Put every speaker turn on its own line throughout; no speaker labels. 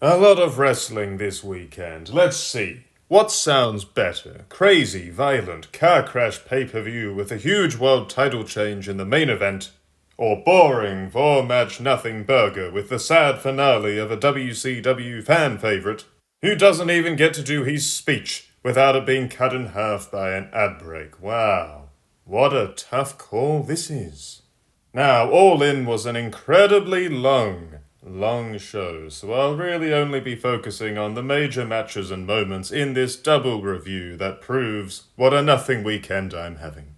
A lot of wrestling this weekend. Let's see. What sounds better? Crazy, violent, car crash pay-per-view with a huge world title change in the main event? Or boring, four-match nothing burger with the sad finale of a WCW fan favorite who doesn't even get to do his speech without it being cut in half by an ad break? Wow. What a tough call this is. Now, All In was an incredibly long show, so I'll really only be focusing on the major matches and moments in this double review that proves what a nothing weekend I'm having.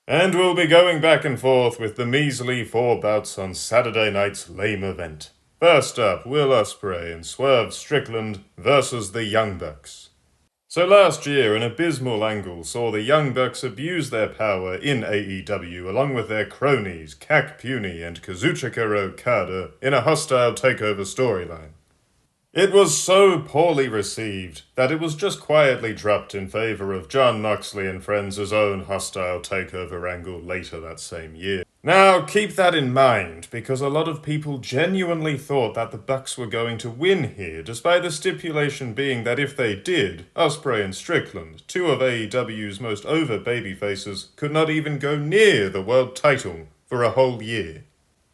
And we'll be going back and forth with the measly 4 bouts on Saturday night's lame event. First up, Will Ospreay and Swerve Strickland versus the Young Bucks. So last year, an abysmal angle saw the Young Bucks abuse their power in AEW along with their cronies, Puny and Kazuchika Okada, in a hostile takeover storyline. It was so poorly received that it was just quietly dropped in favor of John Moxley and Friends' own hostile takeover angle later that same year. Now, keep that in mind, because a lot of people genuinely thought that the Bucks were going to win here, despite the stipulation being that if they did, Ospreay and Strickland, two of AEW's most over babyfaces, could not even go near the world title for a whole year.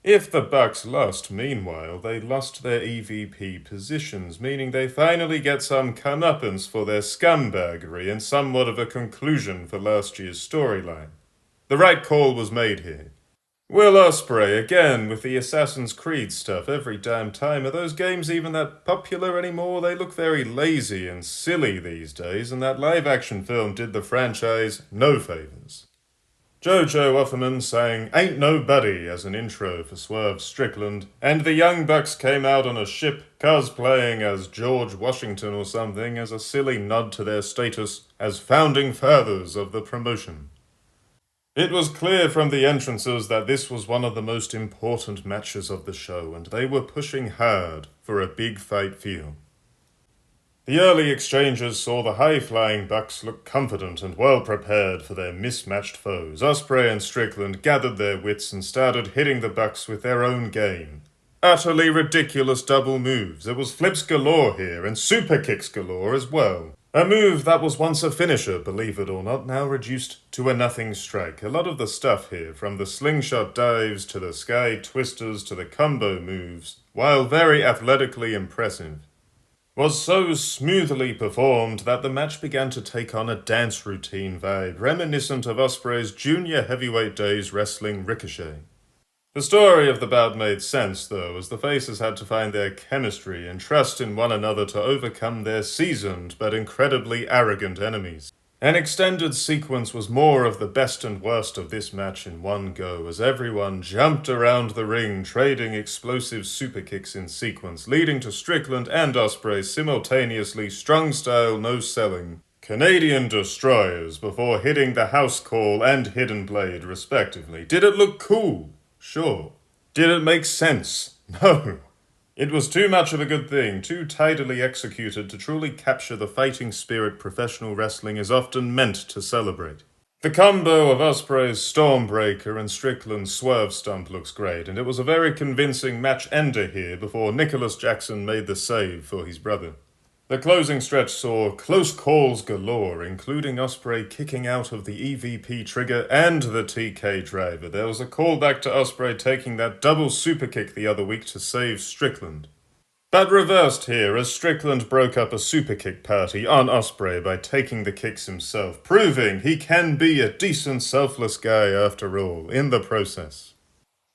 If the Bucks lost, meanwhile, they lost their EVP positions, meaning they finally get some comeuppance for their scumbaggery and somewhat of a conclusion for last year's storyline. The right call was made here. Will Ospreay, again, with the Assassin's Creed stuff every damn time. Are those games even that popular anymore? They look very lazy and silly these days, and that live-action film did the franchise no favors. Jojo Offerman sang Ain't Nobody as an intro for Swerve Strickland, and the Young Bucks came out on a ship cosplaying as George Washington or something as a silly nod to their status as founding fathers of the promotion. It was clear from the entrances that this was one of the most important matches of the show, and they were pushing hard for a big fight feel. The early exchanges saw the high-flying Bucks look confident and well-prepared for their mismatched foes. Ospreay and Strickland gathered their wits and started hitting the Bucks with their own game. Utterly ridiculous double moves. There was flips galore here, and super kicks galore as well. A move that was once a finisher, believe it or not, now reduced to a nothing strike. A lot of the stuff here, from the slingshot dives to the sky twisters to the combo moves, while very athletically impressive, was so smoothly performed that the match began to take on a dance routine vibe, reminiscent of Ospreay's junior heavyweight days wrestling Ricochet. The story of the bout made sense, though, as the faces had to find their chemistry and trust in one another to overcome their seasoned but incredibly arrogant enemies. An extended sequence was more of the best and worst of this match in one go, as everyone jumped around the ring, trading explosive super kicks in sequence, leading to Strickland and Ospreay simultaneously strong-style no-selling Canadian destroyers before hitting the house call and hidden blade, respectively. Did it look cool? Sure. Did it make sense? No. It was too much of a good thing, too tidily executed to truly capture the fighting spirit professional wrestling is often meant to celebrate. The combo of Ospreay's Stormbreaker and Strickland's Swerve Stomp looks great, and it was a very convincing match ender here before Nicholas Jackson made the save for his brother. The closing stretch saw close calls galore, including Ospreay kicking out of the EVP trigger and the TK driver. There was a callback to Ospreay taking that double super kick the other week to save Strickland. But reversed here, as Strickland broke up a super kick party on Ospreay by taking the kicks himself, proving he can be a decent, selfless guy after all, in the process.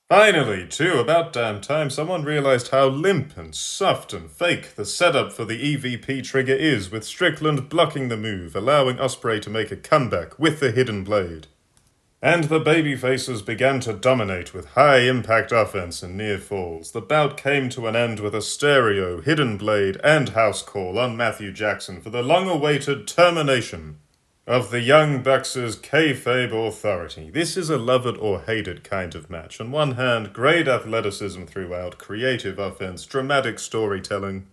Finally, too, about damn time, someone realized how limp and soft and fake the setup for the EVP trigger is, with Strickland blocking the move, allowing Ospreay to make a comeback with the hidden blade. And the babyfaces began to dominate with high-impact offense and near falls. The bout came to an end with a stereo, hidden blade, and house call on Matthew Jackson for the long-awaited termination of the Young Bucks' kayfabe authority. This is a love it or hate it kind of match. On one hand, great athleticism throughout, creative offense, dramatic storytelling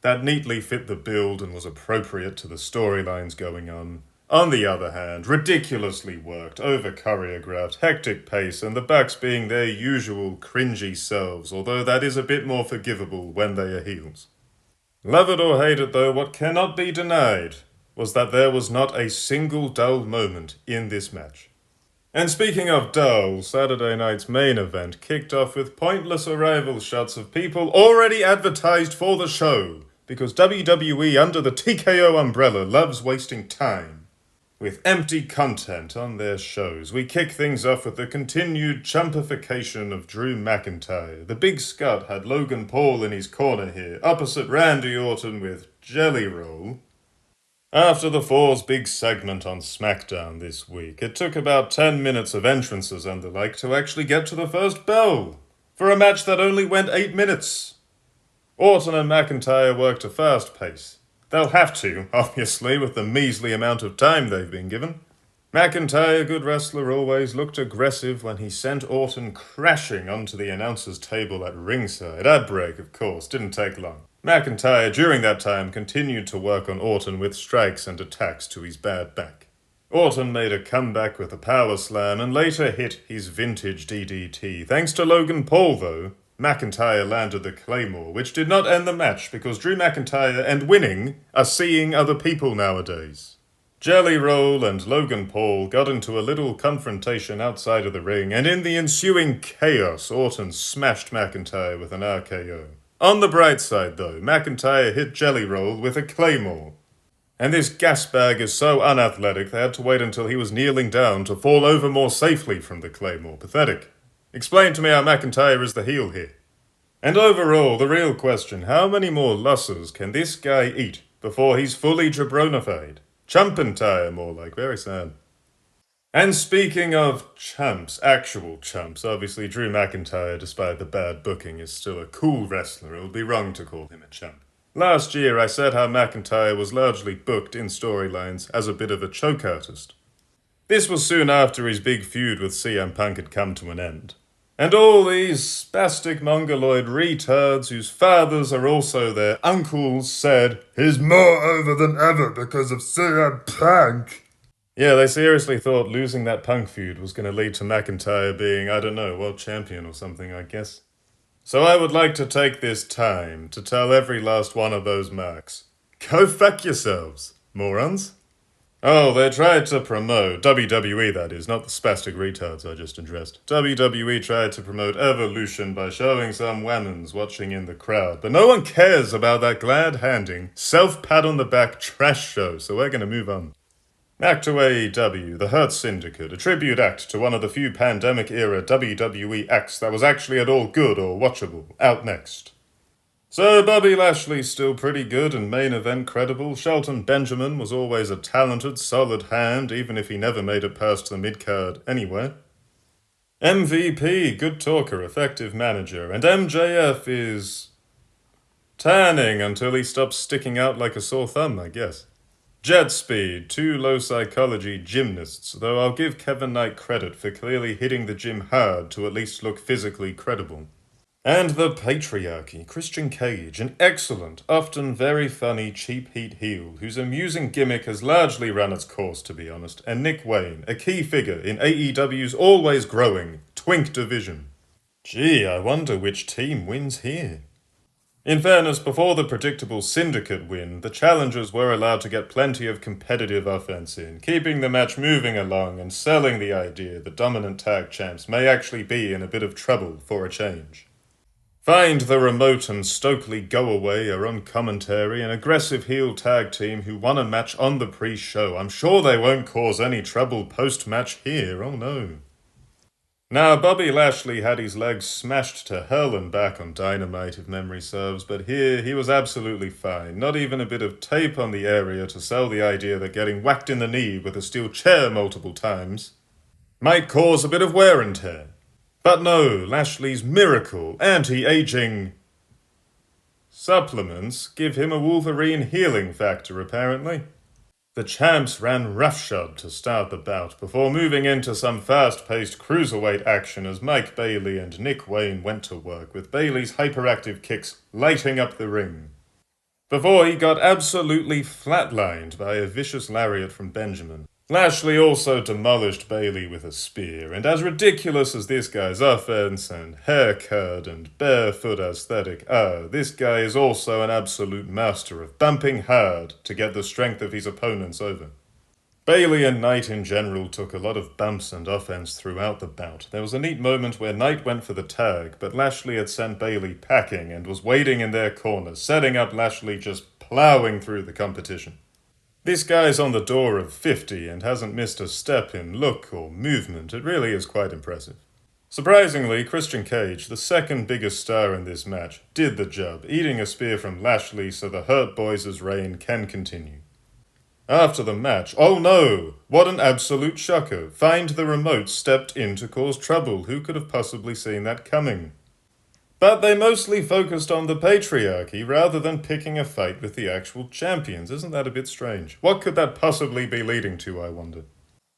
that neatly fit the build and was appropriate to the storylines going on. On the other hand, ridiculously worked, over-choreographed, hectic pace, and the Bucks being their usual cringy selves, although that is a bit more forgivable when they are heels. Love it or hate it though, what cannot be denied was that there was not a single dull moment in this match. And speaking of dull, Saturday night's main event kicked off with pointless arrival shots of people already advertised for the show, because WWE under the TKO umbrella loves wasting time with empty content on their shows. We kick things off with the continued chumpification of Drew McIntyre. The Big Scot had Logan Paul in his corner here, opposite Randy Orton with Jelly Roll. After the Four's big segment on SmackDown this week, it took about 10 minutes of entrances and the like to actually get to the first bell, for a match that only went 8 minutes. Orton and McIntyre worked a fast pace. They'll have to, obviously, with the measly amount of time they've been given. McIntyre, good wrestler always, looked aggressive when he sent Orton crashing onto the announcer's table at ringside. Ad break, of course, didn't take long. McIntyre, during that time, continued to work on Orton with strikes and attacks to his bad back. Orton made a comeback with a power slam and later hit his vintage DDT. Thanks to Logan Paul, though, McIntyre landed the Claymore, which did not end the match because Drew McIntyre and winning are seeing other people nowadays. Jelly Roll and Logan Paul got into a little confrontation outside of the ring, and in the ensuing chaos, Orton smashed McIntyre with an RKO. On the bright side, though, McIntyre hit Jelly Roll with a Claymore. And this gas bag is so unathletic they had to wait until he was kneeling down to fall over more safely from the Claymore. Pathetic. Explain to me how McIntyre is the heel here. And overall, the real question, how many more losses can this guy eat before he's fully jabronified? Chumpentire, more like. Very sad. And speaking of chumps, actual chumps, obviously Drew McIntyre, despite the bad booking, is still a cool wrestler. It would be wrong to call him a chump. Last year I said how McIntyre was largely booked in storylines as a bit of a choke artist. This was soon after his big feud with CM Punk had come to an end. And all these spastic mongoloid retards whose fathers are also their uncles said, "He's more over than ever because of CM Punk." Yeah, they seriously thought losing that Punk feud was going to lead to McIntyre being, I don't know, world champion or something, I guess. So I would like to take this time to tell every last one of those marks, go fuck yourselves, morons. Oh, they tried to promote, WWE that is, not the spastic retards I just addressed. WWE tried to promote Evolution by showing some women's watching in the crowd, but no one cares about that glad-handing, self-pat-on-the-back trash show, so we're going to move on. Back to AEW, the Hurt Syndicate, a tribute act to one of the few pandemic-era WWE acts that was actually at all good or watchable, out next. So Bobby Lashley's still pretty good and main event credible. Shelton Benjamin was always a talented, solid hand, even if he never made it past the mid-card anyway. MVP, good talker, effective manager, and MJF is tanning until he stops sticking out like a sore thumb, I guess. Jet Speed, two low psychology gymnasts, though I'll give Kevin Knight credit for clearly hitting the gym hard to at least look physically credible. And the Patriarchy, Christian Cage, an excellent, often very funny cheap heat heel, whose amusing gimmick has largely run its course, to be honest, and Nick Wayne, a key figure in AEW's always growing Twink division. Gee, I wonder which team wins here. In fairness, before the predictable Syndicate win, the challengers were allowed to get plenty of competitive offense in, keeping the match moving along and selling the idea that dominant tag champs may actually be in a bit of trouble for a change. Find the Remote and Stokely Go-Away are on commentary, an aggressive heel tag team who won a match on the pre-show. I'm sure they won't cause any trouble post-match here, oh no. Now, Bobby Lashley had his legs smashed to hell and back on Dynamite, if memory serves, but here he was absolutely fine. Not even a bit of tape on the area to sell the idea that getting whacked in the knee with a steel chair multiple times might cause a bit of wear and tear. But no, Lashley's miracle anti-aging supplements give him a Wolverine healing factor, apparently. The champs ran roughshod to start the bout, before moving into some fast-paced cruiserweight action as Mike Bailey and Nick Wayne went to work, with Bailey's hyperactive kicks lighting up the ring. Before he got absolutely flatlined by a vicious lariat from Benjamin. Lashley also demolished Bayley with a spear, and as ridiculous as this guy's offense and haircut and barefoot aesthetic are, this guy is also an absolute master of bumping hard to get the strength of his opponents over. Bayley and Knight in general took a lot of bumps and offense throughout the bout. There was a neat moment where Knight went for the tag, but Lashley had sent Bayley packing and was waiting in their corner, setting up Lashley just plowing through the competition. This guy's on the door of 50 and hasn't missed a step in look or movement. It really is quite impressive. Surprisingly, Christian Cage, the second biggest star in this match, did the job, eating a spear from Lashley so the Hurt Boys' reign can continue. After the match, oh no! What an absolute shocker! Find the Remote stepped in to cause trouble. Who could have possibly seen that coming? But they mostly focused on the patriarchy rather than picking a fight with the actual champions. Isn't that a bit strange? What could that possibly be leading to, I wonder?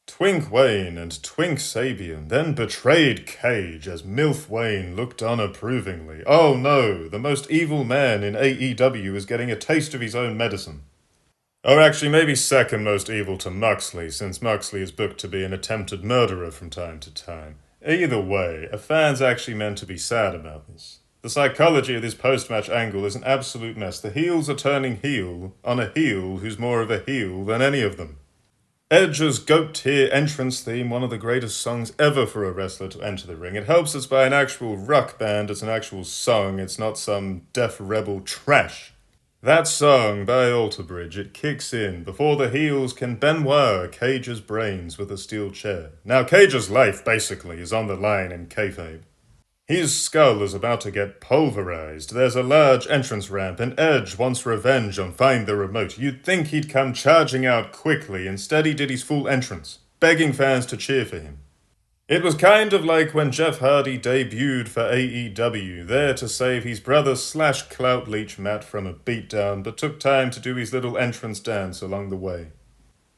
Twink Wayne and Twink Sabian then betrayed Cage as MILF Wayne looked on approvingly. Oh no, the most evil man in AEW is getting a taste of his own medicine. Or actually, maybe second most evil to Moxley, since Moxley is booked to be an attempted murderer from time to time. Either way, a fan's actually meant to be sad about this. The psychology of this post-match angle is an absolute mess. The heels are turning heel on a heel who's more of a heel than any of them. Edge's GOAT-tier entrance theme, one of the greatest songs ever for a wrestler to enter the ring. It helps us by an actual rock band, it's an actual song, it's not some deaf rebel trash. That song by Alter Bridge, it kicks in before the heels can Benoit Cage's brains with a steel chair. Now Cage's life, basically, is on the line in kayfabe. His skull is about to get pulverized. There's a large entrance ramp, and Edge wants revenge on Find the Remote. You'd think he'd come charging out quickly. Instead, he did his full entrance, begging fans to cheer for him. It was kind of like when Jeff Hardy debuted for AEW, there to save his brother / clout leech Matt from a beatdown, but took time to do his little entrance dance along the way.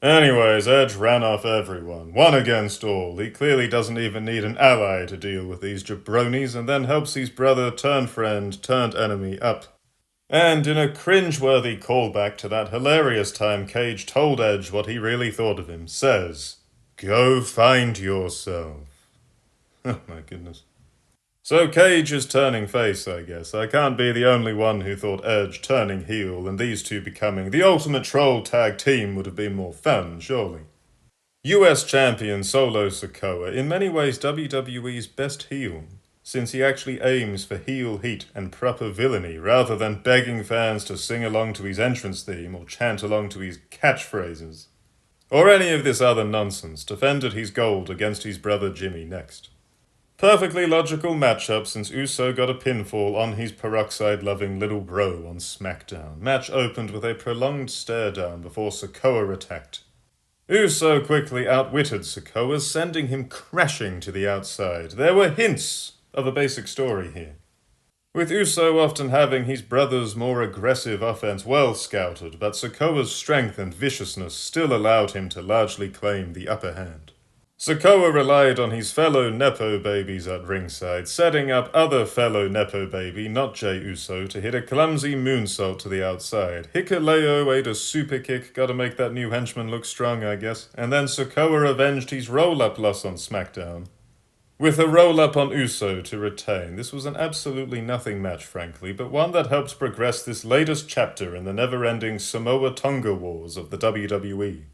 Anyways, Edge ran off everyone, one against all. He clearly doesn't even need an ally to deal with these jabronis, and then helps his brother turn friend, turned enemy up. And in a cringe-worthy callback to that hilarious time Cage told Edge what he really thought of him, says, "Go find yourself." Oh my goodness. So Cage is turning face, I guess. I can't be the only one who thought Edge turning heel and these two becoming the ultimate troll tag team would have been more fun, surely. US champion Solo Sikoa, in many ways WWE's best heel, since he actually aims for heel heat and proper villainy rather than begging fans to sing along to his entrance theme or chant along to his catchphrases. Or any of this other nonsense, defended his gold against his brother Jimmy next. Perfectly logical matchup since Uso got a pinfall on his peroxide-loving little bro on SmackDown. Match opened with a prolonged stare-down before Sikoa attacked. Uso quickly outwitted Sikoa, sending him crashing to the outside. There were hints of a basic story here, with Uso often having his brother's more aggressive offense well scouted, but Sikoa's strength and viciousness still allowed him to largely claim the upper hand. Sikoa relied on his fellow Nepo babies at ringside, setting up other fellow Nepo baby, not Jey Uso, to hit a clumsy moonsault to the outside. Hikuleo ate a super kick, gotta make that new henchman look strong, I guess, and then Sikoa avenged his roll-up loss on SmackDown with a roll-up on Uso to retain. This was an absolutely nothing match, frankly, but one that helps progress this latest chapter in the never-ending Samoa Tonga wars of the WWE.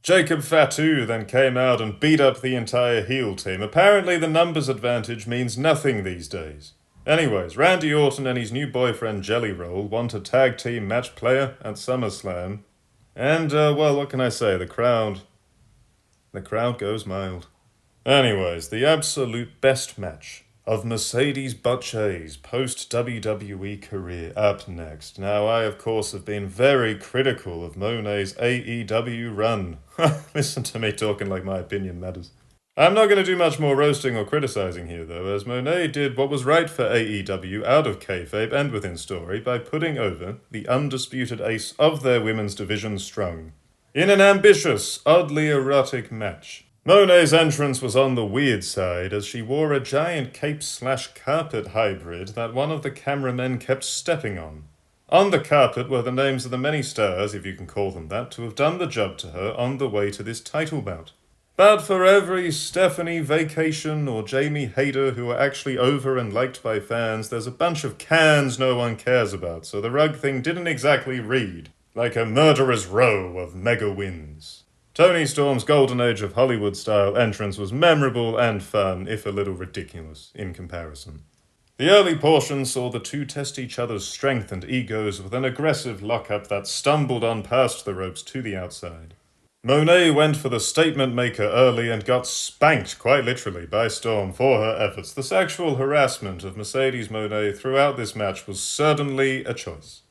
Jacob Fatu then came out and beat up the entire heel team. Apparently the numbers advantage means nothing these days. Anyways, Randy Orton and his new boyfriend Jelly Roll want a tag team match player at SummerSlam. And, well, what can I say? The crowd goes mild. Anyways, the absolute best match of Mercedes Botche's post-WWE career up next. Now, I, of course, have been very critical of Moné's AEW run. Listen to me talking like my opinion matters. I'm not going to do much more roasting or criticizing here, though, as Moné did what was right for AEW out of kayfabe and within story by putting over the undisputed ace of their women's division Strong in an ambitious, oddly erotic match. Moné's entrance was on the weird side, as she wore a giant cape/carpet hybrid that one of the cameramen kept stepping on. On the carpet were the names of the many stars, if you can call them that, to have done the job to her on the way to this title bout. But for every Stephanie Vacation or Jamie Hayter who are actually over and liked by fans, there's a bunch of cans no one cares about, so the rug thing didn't exactly read like a murderer's row of mega wins. Toni Storm's Golden Age of Hollywood-style entrance was memorable and fun, if a little ridiculous in comparison. The early portion saw the two test each other's strength and egos with an aggressive lockup that stumbled on past the ropes to the outside. Moné went for the statement maker early and got spanked, quite literally, by Storm for her efforts. The sexual harassment of Mercedes Moné throughout this match was certainly a choice.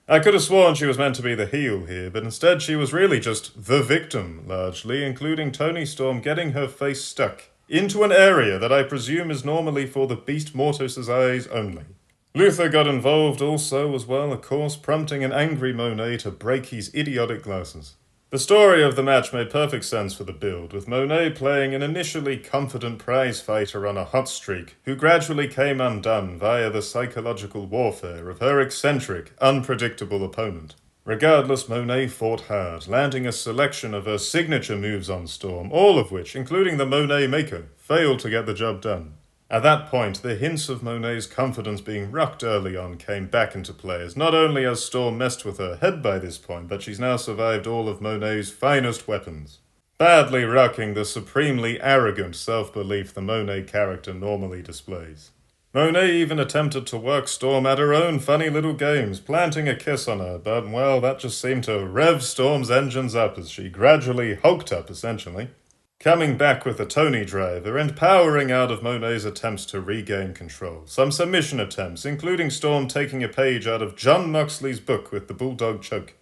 I could have sworn she was meant to be the heel here, but instead she was really just the victim, largely, including Toni Storm getting her face stuck into an area that I presume is normally for the Beast Mortis' eyes only. Luther got involved also as well, of course, prompting an angry Moné to break his idiotic glasses. The story of the match made perfect sense for the build, with Moné playing an initially confident prize fighter on a hot streak, who gradually came undone via the psychological warfare of her eccentric, unpredictable opponent. Regardless, Moné fought hard, landing a selection of her signature moves on Storm, all of which, including the Moné Maker, failed to get the job done. At that point, the hints of Moné's confidence being rocked early on came back into play, as not only has Storm messed with her head by this point, but she's now survived all of Moné's finest weapons, badly rocking the supremely arrogant self-belief the Moné character normally displays. Moné even attempted to work Storm at her own funny little games, planting a kiss on her, but, well, that just seemed to rev Storm's engines up as she gradually hulked up, essentially, coming back with a Toni driver and powering out of Moné's attempts to regain control. Some submission attempts, including Storm taking a page out of John Moxley's book with the Bulldog choke,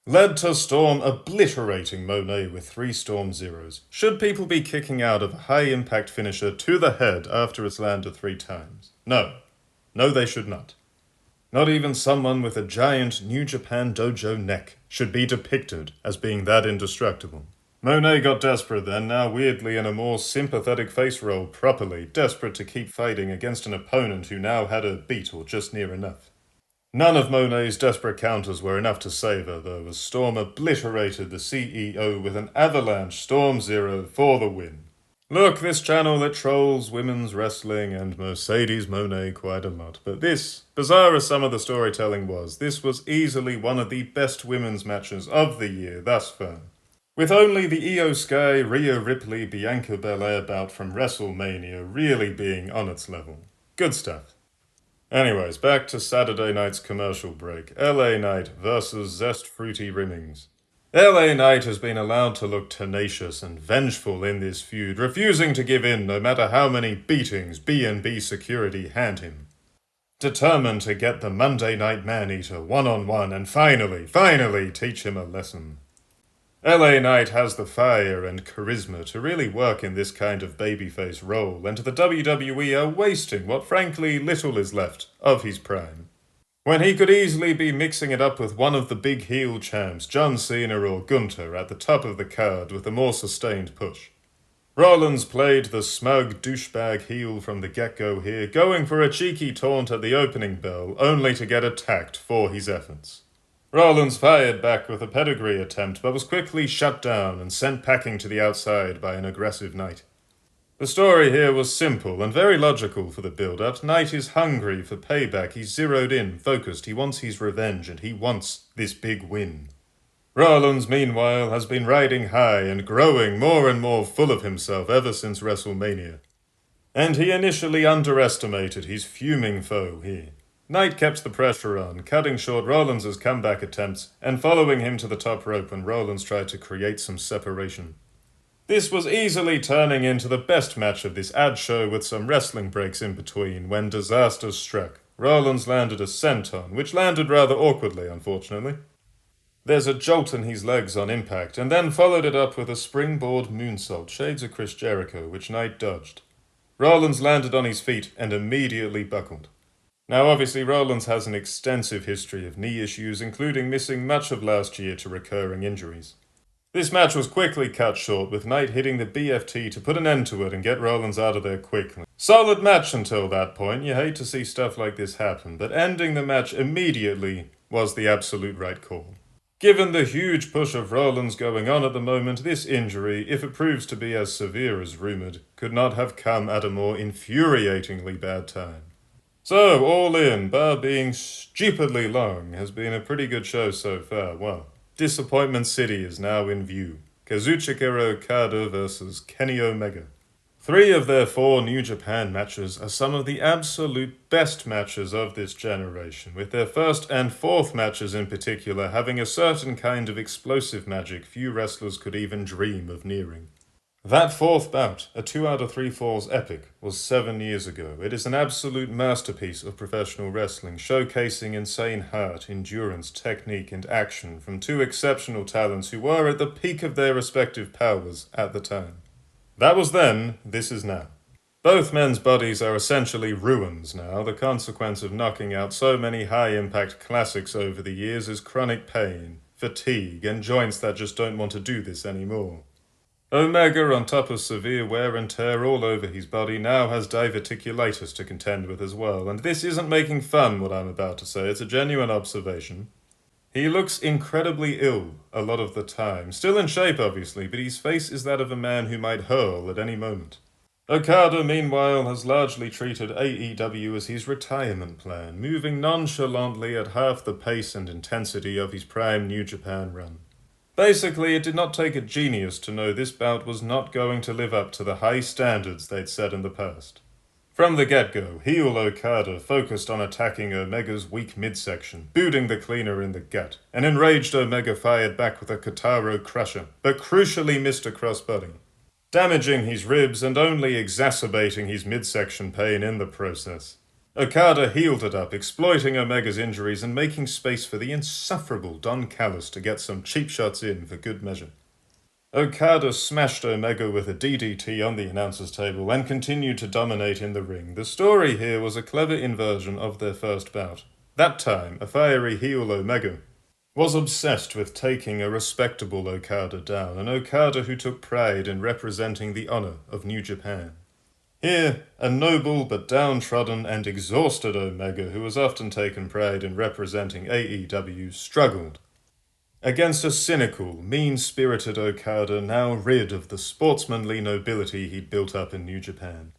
led to Storm obliterating Moné with 3 Storm Zeros. Should people be kicking out of a high-impact finisher to the head after it's landed 3 times? No. No, they should not. Not even someone with a giant New Japan Dojo neck should be depicted as being that indestructible. Moné got desperate then, now weirdly in a more sympathetic face roll properly, desperate to keep fighting against an opponent who now had her beat or just near enough. None of Moné's desperate counters were enough to save her, though, as Storm obliterated the CEO with an avalanche Storm Zero for the win. Look, this channel that trolls women's wrestling and Mercedes Moné quite a lot, but this, bizarre as some of the storytelling was, this was easily one of the best women's matches of the year thus far. With only the Io Sky, Rhea Ripley, Bianca Belair bout from WrestleMania really being on its level. Good stuff. Anyways, back to Saturday night's commercial break. LA Knight versus Zest Fruity Rimmings. LA Knight has been allowed to look tenacious and vengeful in this feud, refusing to give in no matter how many beatings B&B security hand him. Determined to get the Monday Night Man-Eater one-on-one and finally teach him a lesson. LA Knight has the fire and charisma to really work in this kind of babyface role, and the WWE are wasting what frankly little is left of his prime, when he could easily be mixing it up with one of the big heel champs, John Cena or Gunther, at the top of the card with a more sustained push. Rollins played the smug douchebag heel from the get-go here, going for a cheeky taunt at the opening bell, only to get attacked for his efforts. Rollins fired back with a pedigree attempt, but was quickly shut down and sent packing to the outside by an aggressive Knight. The story here was simple and very logical for the build-up. Knight is hungry for payback, he's zeroed in, focused, he wants his revenge, and he wants this big win. Rollins, meanwhile, has been riding high and growing more and more full of himself ever since WrestleMania. And he initially underestimated his fuming foe here. Knight kept the pressure on, cutting short Rollins' comeback attempts and following him to the top rope when Rollins tried to create some separation. This was easily turning into the best match of this ad show with some wrestling breaks in between when disaster struck. Rollins landed a senton, which landed rather awkwardly, unfortunately. There's a jolt in his legs on impact, and then followed it up with a springboard moonsault, shades of Chris Jericho, which Knight dodged. Rollins landed on his feet and immediately buckled. Now, obviously, Rollins has an extensive history of knee issues, including missing much of last year to recurring injuries. This match was quickly cut short, with Knight hitting the BFT to put an end to it and get Rollins out of there quickly. Solid match until that point. You hate to see stuff like this happen, but ending the match immediately was the absolute right call. Given the huge push of Rollins going on at the moment, this injury, if it proves to be as severe as rumoured, could not have come at a more infuriatingly bad time. So, all in, bar being stupidly long, has been a pretty good show so far. Well, Disappointment City is now in view. Kazuchika Okada versus Kenny Omega. 3 of their 4 New Japan matches are some of the absolute best matches of this generation, with their first and 4th matches in particular having a certain kind of explosive magic few wrestlers could even dream of nearing. That 4th bout, a 2 out of 3 falls epic, was 7 years ago. It is an absolute masterpiece of professional wrestling, showcasing insane heart, endurance, technique, and action from 2 exceptional talents who were at the peak of their respective powers at the time. That was then, this is now. Both men's bodies are essentially ruins now. The consequence of knocking out so many high-impact classics over the years is chronic pain, fatigue, and joints that just don't want to do this anymore. Omega, on top of severe wear and tear all over his body, now has diverticulitis to contend with as well, and this isn't making fun what I'm about to say, it's a genuine observation. He looks incredibly ill a lot of the time, still in shape obviously, but his face is that of a man who might hurl at any moment. Okada, meanwhile, has largely treated AEW as his retirement plan, moving nonchalantly at half the pace and intensity of his prime New Japan run. Basically, it did not take a genius to know this bout was not going to live up to the high standards they'd set in the past. From the get-go, heel Okada focused on attacking Omega's weak midsection, booting the cleaner in the gut. An enraged Omega fired back with a Kotaro crusher, but crucially missed a crossbody, damaging his ribs and only exacerbating his midsection pain in the process. Okada healed it up, exploiting Omega's injuries and making space for the insufferable Don Callis to get some cheap shots in for good measure. Okada smashed Omega with a DDT on the announcer's table and continued to dominate in the ring. The story here was a clever inversion of their first bout. That time, a fiery heel Omega was obsessed with taking a respectable Okada down, an Okada who took pride in representing the honor of New Japan. Here, a noble but downtrodden and exhausted Omega, who has often taken pride in representing AEW, struggled against a cynical, mean-spirited Okada now rid of the sportsmanly nobility he'd built up in New Japan.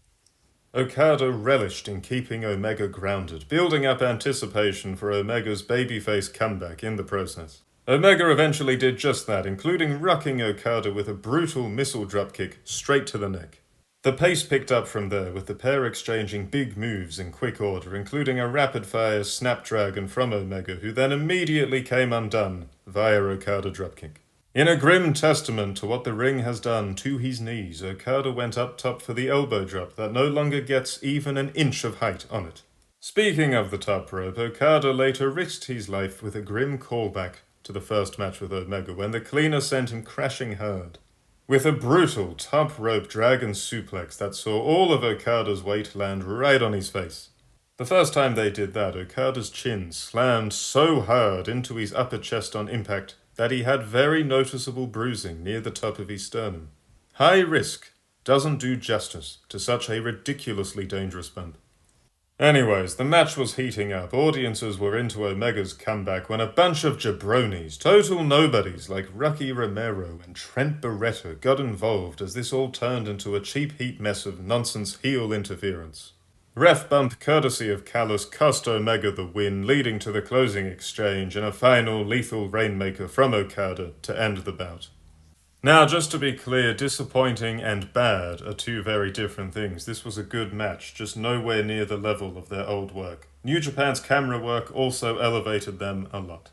Okada relished in keeping Omega grounded, building up anticipation for Omega's babyface comeback in the process. Omega eventually did just that, including rocking Okada with a brutal missile dropkick straight to the neck. The pace picked up from there, with the pair exchanging big moves in quick order, including a rapid-fire snapdragon from Omega, who then immediately came undone via Okada dropkick. In a grim testament to what the ring has done to his knees, Okada went up top for the elbow drop that no longer gets even an inch of height on it. Speaking of the top rope, Okada later risked his life with a grim callback to the first match with Omega, when the cleaner sent him crashing hard with a brutal top rope dragon suplex that saw all of Okada's weight land right on his face. The first time they did that, Okada's chin slammed so hard into his upper chest on impact that he had very noticeable bruising near the top of his sternum. High risk doesn't do justice to such a ridiculously dangerous bump. Anyways, the match was heating up. Audiences were into Omega's comeback when a bunch of jabronis, total nobodies like Rocky Romero and Trent Beretta, got involved as this all turned into a cheap heat mess of nonsense heel interference. Ref bump courtesy of Callis cost Omega the win, leading to the closing exchange and a final lethal rainmaker from Okada to end the bout. Now, just to be clear, disappointing and bad are 2 very different things. This was a good match, just nowhere near the level of their old work. New Japan's camera work also elevated them a lot.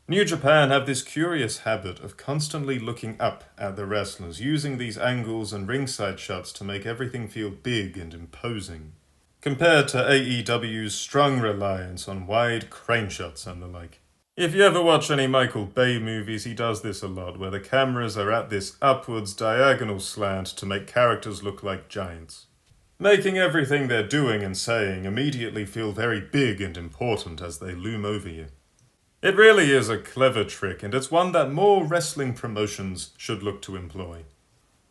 New Japan have this curious habit of constantly looking up at the wrestlers, using these angles and ringside shots to make everything feel big and imposing, compared to AEW's strong reliance on wide crane shots and the like. If you ever watch any Michael Bay movies, he does this a lot, where the cameras are at this upwards diagonal slant to make characters look like giants, making everything they're doing and saying immediately feel very big and important as they loom over you. It really is a clever trick, and it's one that more wrestling promotions should look to employ.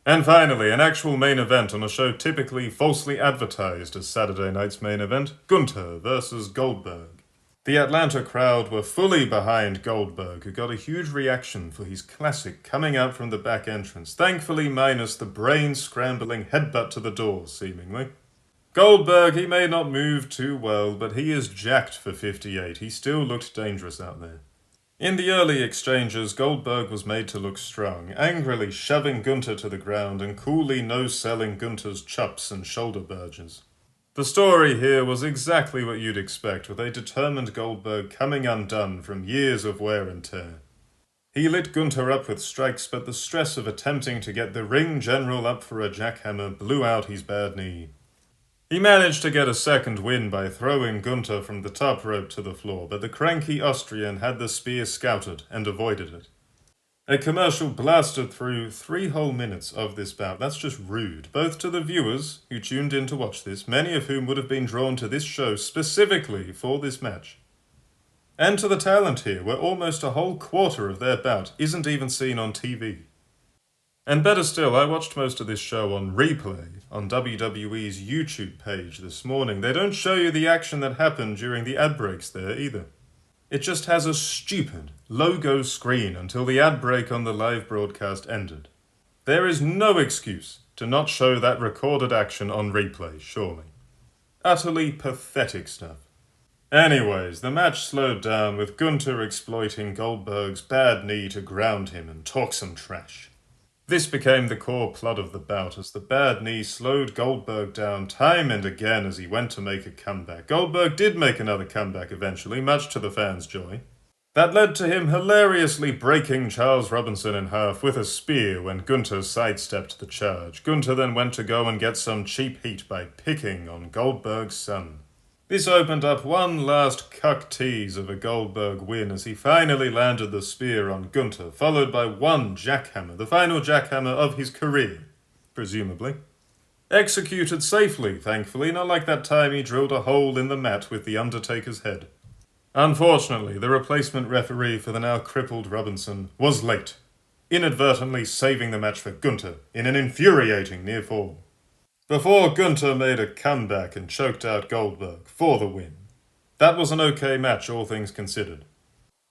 And finally, an actual main event on a show typically falsely advertised as Saturday night's main event, Gunther versus Goldberg. The Atlanta crowd were fully behind Goldberg, who got a huge reaction for his classic coming out from the back entrance, thankfully minus the brain-scrambling headbutt to the door, seemingly. Goldberg, he may not move too well, but he is jacked for 58. He still looked dangerous out there. In the early exchanges, Goldberg was made to look strong, angrily shoving Gunther to the ground and coolly no-selling Gunther's chops and shoulder barges. The story here was exactly what you'd expect, with a determined Goldberg coming undone from years of wear and tear. He lit Gunther up with strikes, but the stress of attempting to get the ring general up for a jackhammer blew out his bad knee. He managed to get a second win by throwing Gunther from the top rope to the floor, but the cranky Austrian had the spear scouted and avoided it. A commercial blasted through 3 whole minutes of this bout. That's just rude, both to the viewers who tuned in to watch this, many of whom would have been drawn to this show specifically for this match, and to the talent here, where almost a whole quarter of their bout isn't even seen on TV. And better still, I watched most of this show on replay on WWE's YouTube page this morning. They don't show you the action that happened during the ad breaks there either. It just has a stupid logo screen until the ad break on the live broadcast ended. There is no excuse to not show that recorded action on replay, surely. Utterly pathetic stuff. Anyways, the match slowed down with Gunther exploiting Goldberg's bad knee to ground him and talk some trash. This became the core plot of the bout, as the bad knee slowed Goldberg down time and again as he went to make a comeback. Goldberg did make another comeback eventually, much to the fans' joy. That led to him hilariously breaking Charles Robinson in half with a spear when Gunther sidestepped the charge. Gunther then went to go and get some cheap heat by picking on Goldberg's son. This opened up one last cuck tease of a Goldberg win as he finally landed the spear on Gunther, followed by one jackhammer, the final jackhammer of his career, presumably. Executed safely, thankfully, not like that time he drilled a hole in the mat with the Undertaker's head. Unfortunately, the replacement referee for the now crippled Robinson was late, inadvertently saving the match for Gunther in an infuriating near fall, before Gunther made a comeback and choked out Goldberg for the win. That was an okay match, all things considered.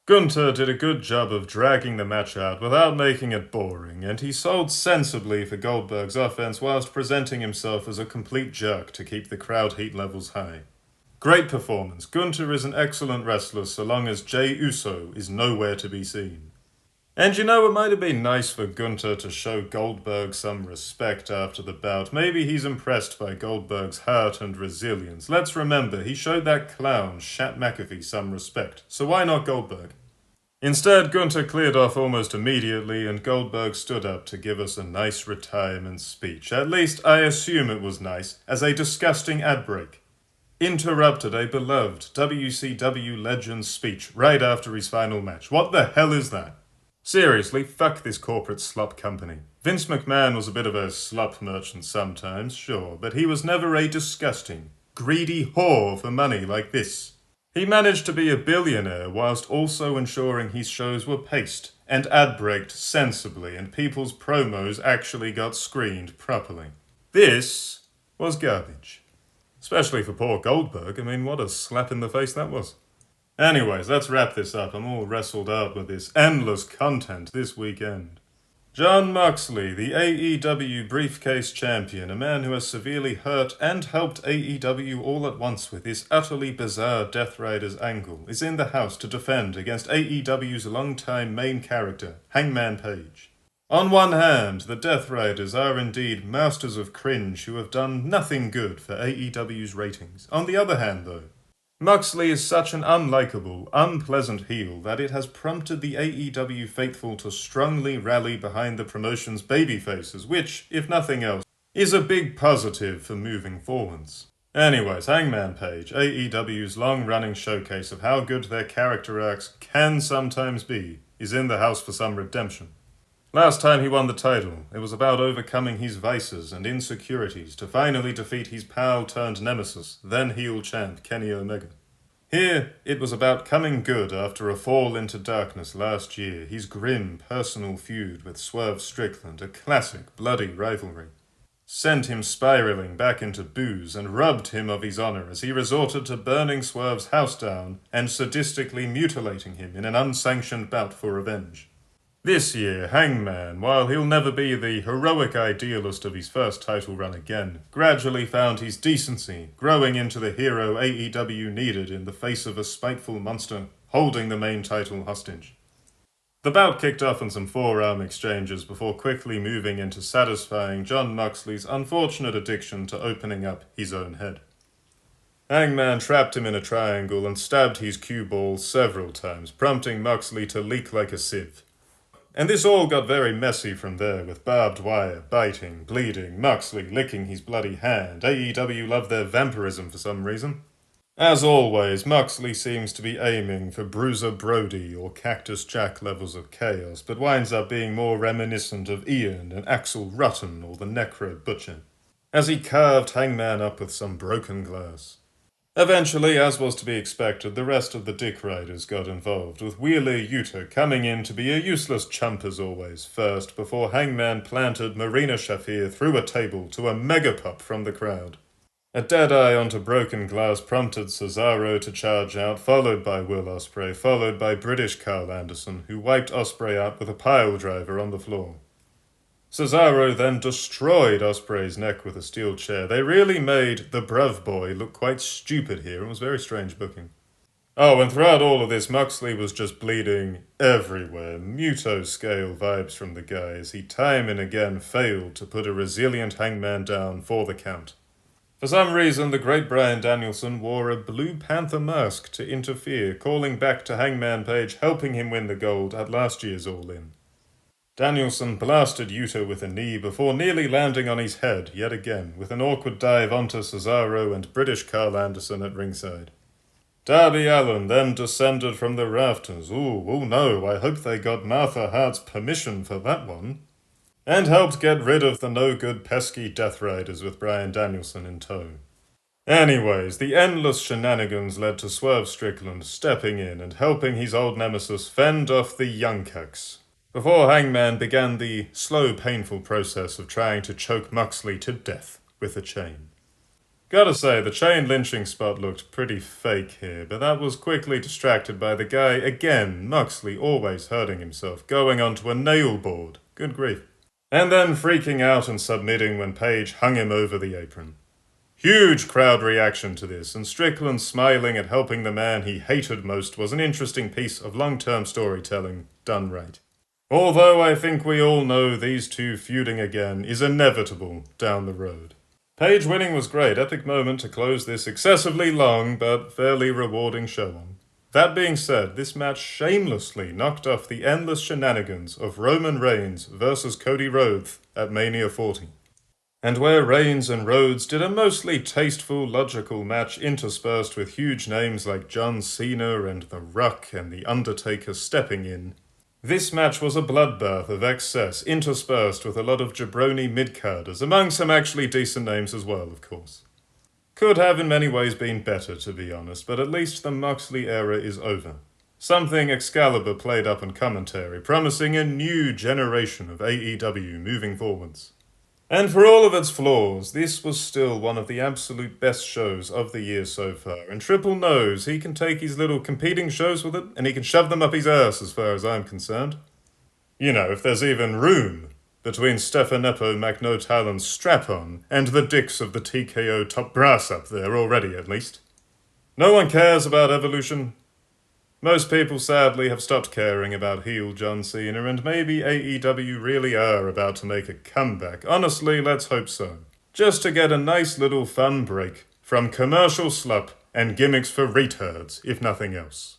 Gunther did a good job of dragging the match out without making it boring, and he sold sensibly for Goldberg's offense whilst presenting himself as a complete jerk to keep the crowd heat levels high. Great performance. Gunther is an excellent wrestler so long as Jey Uso is nowhere to be seen. And you know, it might have been nice for Gunther to show Goldberg some respect after the bout. Maybe he's impressed by Goldberg's heart and resilience. Let's remember, he showed that clown, Shat McAfee, some respect. So why not Goldberg? Instead, Gunther cleared off almost immediately, and Goldberg stood up to give us a nice retirement speech. At least, I assume it was nice, as a disgusting ad break interrupted a beloved WCW legend's speech right after his final match. What the hell is that? Seriously, fuck this corporate slop company. Vince McMahon was a bit of a slop merchant sometimes, sure, but he was never a disgusting, greedy whore for money like this. He managed to be a billionaire whilst also ensuring his shows were paced and ad-breaked sensibly and people's promos actually got screened properly. This was garbage. Especially for poor Goldberg. I mean, what a slap in the face that was. Anyways, let's wrap this up. I'm all wrestled out with this endless content this weekend. Jon Moxley, the AEW briefcase champion, a man who has severely hurt and helped AEW all at once with this utterly bizarre Death Riders angle, is in the house to defend against AEW's longtime main character, Hangman Page. On one hand, the Death Riders are indeed masters of cringe who have done nothing good for AEW's ratings. On the other hand, though, Moxley is such an unlikable, unpleasant heel that it has prompted the AEW faithful to strongly rally behind the promotion's babyfaces, which, if nothing else, is a big positive for moving forwards. Anyways, Hangman Page, AEW's long-running showcase of how good their character arcs can sometimes be, is in the house for some redemption. Last time he won the title, it was about overcoming his vices and insecurities to finally defeat his pal-turned-nemesis, then-heel champ Kenny Omega. Here, it was about coming good after a fall into darkness last year, his grim personal feud with Swerve Strickland, a classic bloody rivalry. sent him spiraling back into booze and robbed him of his honor as he resorted to burning Swerve's house down and sadistically mutilating him in an unsanctioned bout for revenge. This year, Hangman, while he'll never be the heroic idealist of his first title run again, gradually found his decency, growing into the hero AEW needed in the face of a spiteful monster holding the main title hostage. The bout kicked off in some forearm exchanges before quickly moving into satisfying Jon Moxley's unfortunate addiction to opening up his own head. Hangman trapped him in a triangle and stabbed his cue ball several times, prompting Moxley to leak like a sieve. And this all got very messy from there, with barbed wire, biting, bleeding, Moxley licking his bloody hand. AEW love their vampirism for some reason. As always, Moxley seems to be aiming for Bruiser Brody or Cactus Jack levels of chaos, but winds up being more reminiscent of Ian and Axel Rotten or the Necro Butcher, as he carved Hangman up with some broken glass. Eventually, as was to be expected, the rest of the Dick Riders got involved, with Wheeler Yuta coming in to be a useless chump as always first, before Hangman planted Marina Shafir through a table to a megapop from the crowd. A dead-eye onto broken glass prompted Cesaro to charge out, followed by Will Ospreay, followed by British Carl Anderson, who wiped Ospreay out with a pile driver on the floor. Cesaro then destroyed Ospreay's neck with a steel chair. They really made the Bruv Boy look quite stupid here. It was very strange booking. Oh, and throughout all of this, Moxley was just bleeding everywhere. Muto-scale vibes from the guy as he time and again failed to put a resilient Hangman down for the count. For some reason, the great Bryan Danielson wore a Blue Panther mask to interfere, calling back to Hangman Page, helping him win the gold at last year's All-In. Danielson blasted Yuta with a knee before nearly landing on his head yet again, with an awkward dive onto Cesaro and British Carl Anderson at ringside. Darby Allin then descended from the rafters. Oh no, I hope they got Martha Hart's permission for that one. And helped get rid of the no-good pesky Death Riders with Bryan Danielson in tow. Anyways, the endless shenanigans led to Swerve Strickland stepping in and helping his old nemesis fend off the Young Cucks, before Hangman began the slow, painful process of trying to choke Moxley to death with a chain. Gotta say, the chain lynching spot looked pretty fake here, but that was quickly distracted by the guy, again, Moxley always hurting himself, going onto a nail board. Good grief. And then freaking out and submitting when Page hung him over the apron. Huge crowd reaction to this, and Strickland smiling at helping the man he hated most was an interesting piece of long-term storytelling done right. Although I think we all know these two feuding again is inevitable down the road. Page winning was great, epic moment to close this excessively long but fairly rewarding show on. That being said, this match shamelessly knocked off the endless shenanigans of Roman Reigns versus Cody Rhodes at Mania 40. And where Reigns and Rhodes did a mostly tasteful, logical match interspersed with huge names like John Cena and The Rock and The Undertaker stepping in, this match was a bloodbath of excess interspersed with a lot of jabroni mid-carders, among some actually decent names as well, of course. Could have in many ways been better, to be honest, but at least the Moxley era is over. Something Excalibur played up in commentary, promising a new generation of AEW moving forwards. And for all of its flaws, this was still one of the absolute best shows of the year so far, and Triple knows he can take his little competing shows with it, and he can shove them up his ass as far as I'm concerned. You know, if there's even room between Stefanepo McNotalon's strap-on and the dicks of the TKO top brass up there already, at least. No one cares about Evolution. Most people, sadly, have stopped caring about heel John Cena, and maybe AEW really are about to make a comeback. Honestly, let's hope so. Just to get a nice little fun break from commercial slop and gimmicks for retards, if nothing else.